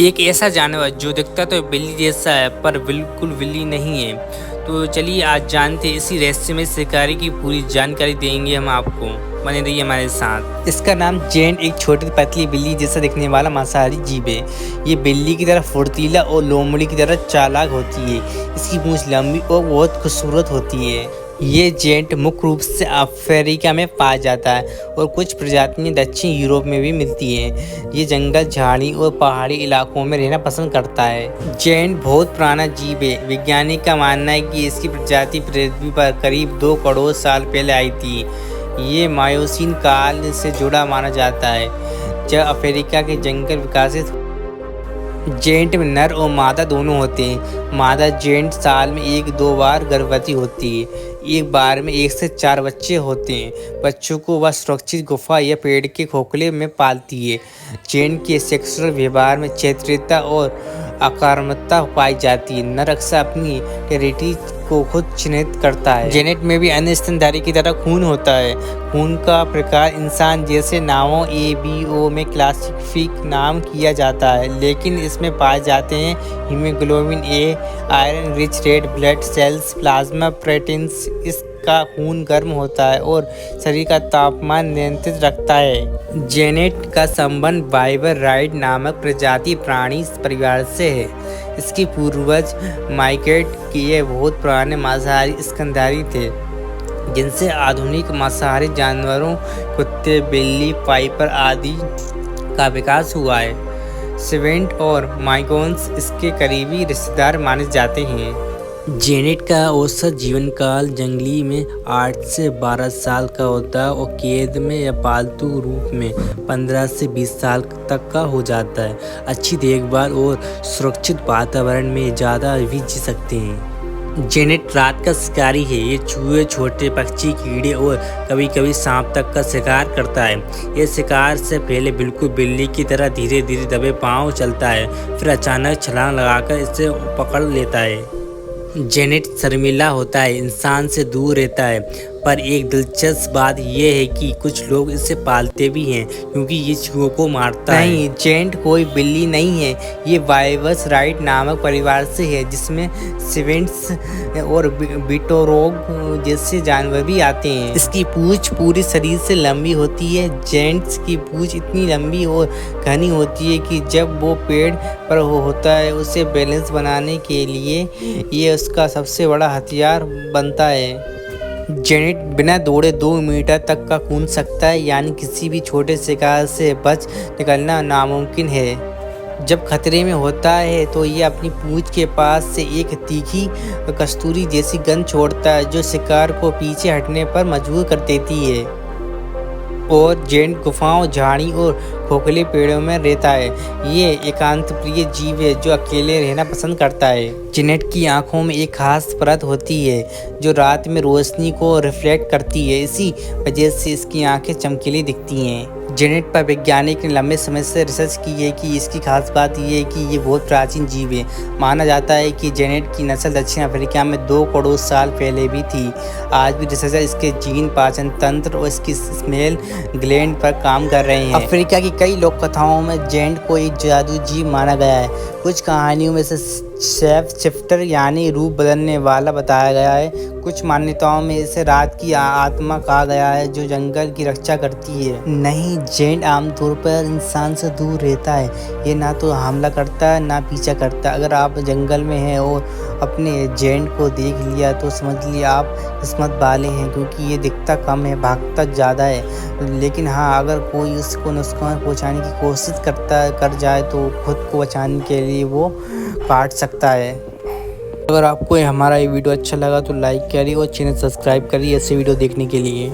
एक ऐसा जानवर जो दिखता तो बिल्ली जैसा है पर बिल्कुल बिल्ली नहीं है। तो चलिए आज जानते हैं इसी रहस्यमय शिकारी की पूरी जानकारी देंगे हम आपको। बने रहिए हमारे साथ। इसका नाम जेंट एक छोटी पतली बिल्ली जैसा दिखने वाला मांसाहारी जीव है। ये बिल्ली की तरह फुर्तीला और लोमड़ी की तरह चालाक होती है। इसकी पूंछ लंबी और बहुत खूबसूरत होती है। ये जेंट मुख्य रूप से अफ्रीका में पाया जाता है और कुछ प्रजातियां दक्षिण यूरोप में भी मिलती हैं। ये जंगल, झाड़ी और पहाड़ी इलाकों में रहना पसंद करता है। जेंट बहुत पुराना जीव है। वैज्ञानिक का मानना है कि इसकी प्रजाति पृथ्वी पर करीब 2 करोड़ साल पहले आई थी। ये मायोसीन काल से जुड़ा माना जाता है, जब अफ्रीका के जंगल विकसित। जेंट में नर और मादा दोनों होते हैं। मादा जेंट साल में 1-2 बार गर्भवती होती है। एक बार में 1 से 4 बच्चे होते हैं। बच्चों को वह सुरक्षित गुफा या पेड़ के खोखले में पालती है। जेंट के सेक्सुअल व्यवहार में चैत्रियता और आक्रामकता पाई जाती है। नर अक्सर अपनी टेरिटरी को खुद चिन्हित करता है। जेनेट में भी अन्य स्तनधारी की तरह खून होता है। खून का प्रकार इंसान जैसे नामों ABO में क्लासिफिक नाम किया जाता है, लेकिन इसमें पाए जाते हैं haemoglobin A, iron rich red blood cells, plasma proteins. इसका खून गर्म होता है और शरीर का तापमान नियंत्रित रखता है। जेनेट का संबंध वाइवराइड नामक प्रजाति प्राणी परिवार से है। इसके पूर्वज माइकेट के बहुत पुराने मांसाहारी स्तनधारी थे, जिनसे आधुनिक मांसाहारी जानवरों कुत्ते, बिल्ली, पाइपर आदि का विकास हुआ है। सेवेंट और माइगोन्स इसके करीबी रिश्तेदार माने जाते हैं। जेनेट का औसत जीवन काल जंगली में 8 से 12 साल का होता है और कैद में या पालतू रूप में 15 से 20 साल तक का हो जाता है। अच्छी देखभाल और सुरक्षित वातावरण में ज़्यादा भी जी सकते हैं। जेनेट रात का शिकारी है। ये चूहे, छोटे पक्षी, कीड़े और कभी कभी सांप तक का शिकार करता है। ये शिकार से पहले बिल्कुल बिल्ली की तरह धीरे धीरे दबे पांव चलता है, फिर अचानक छलांग लगाकर इसे पकड़ लेता है। जेनेट शर्मीला होता है, इंसान से दूर रहता है, पर एक दिलचस्प बात यह है कि कुछ लोग इसे पालते भी हैं क्योंकि ये चूहों को मारता है। नहीं, जेंट कोई बिल्ली नहीं है। ये वाइवराइड नामक परिवार से है, जिसमें सेवेंट्स और बिटोरोग जैसे जानवर भी आते हैं। इसकी पूंछ पूरी शरीर से लंबी होती है। जेंट्स की पूंछ इतनी लंबी और घनी होती है कि जब वो पेड़ पर होता है, उसे बैलेंस बनाने के लिए ये उसका सबसे बड़ा हथियार बनता है। जेनेट बिना दौड़े 2 मीटर तक का कूद सकता है, यानी किसी भी छोटे शिकार से बच निकलना नामुमकिन है। जब खतरे में होता है तो ये अपनी पूंछ के पास से एक तीखी कस्तूरी जैसी गंध छोड़ता है, जो शिकार को पीछे हटने पर मजबूर कर देती है। और जेंट गुफाओं, झाड़ी और खोखले पेड़ों में रहता है। ये एकांत प्रिय जीव है जो अकेले रहना पसंद करता है। जेनेट की आंखों में एक खास परत होती है जो रात में रोशनी को रिफ्लेक्ट करती है। इसी वजह से इसकी आंखें चमकीली दिखती हैं। जेनेट पर वैज्ञानिक ने लंबे समय से रिसर्च की है कि इसकी खास बात यह है कि ये बहुत प्राचीन जीव है। माना जाता है कि जेनेट की नस्ल दक्षिण अफ्रीका में 2 करोड़ साल पहले भी थी। आज भी रिसर्चर इसके जीन, पाचन तंत्र और इसकी स्मेल ग्लैंड पर काम कर रहे हैं। अफ्रीका की कई लोक कथाओं में जेंट को एक जादू जीव माना गया है। कुछ कहानियों में से शेप शिफ्टर यानी रूप बदलने वाला बताया गया है। कुछ मान्यताओं में इसे रात की आत्मा कहा गया है जो जंगल की रक्षा करती है। नहीं, जेंट आमतौर पर इंसान से दूर रहता है। ये ना तो हमला करता है ना पीछा करता। अगर आप जंगल में हैं और अपने जेंट को देख लिया तो समझ लिया आप किस्मत वाले हैं, क्योंकि ये दिखता कम है, भागता ज़्यादा है। लेकिन हाँ, अगर कोई उसको नुकसान पहुँचाने की कोशिश कर जाए तो खुद को बचाने के लिए वो काट सकता है। अगर आपको हमारा ये वीडियो अच्छा लगा तो लाइक करिए और चैनल सब्सक्राइब करिए ऐसे वीडियो देखने के लिए।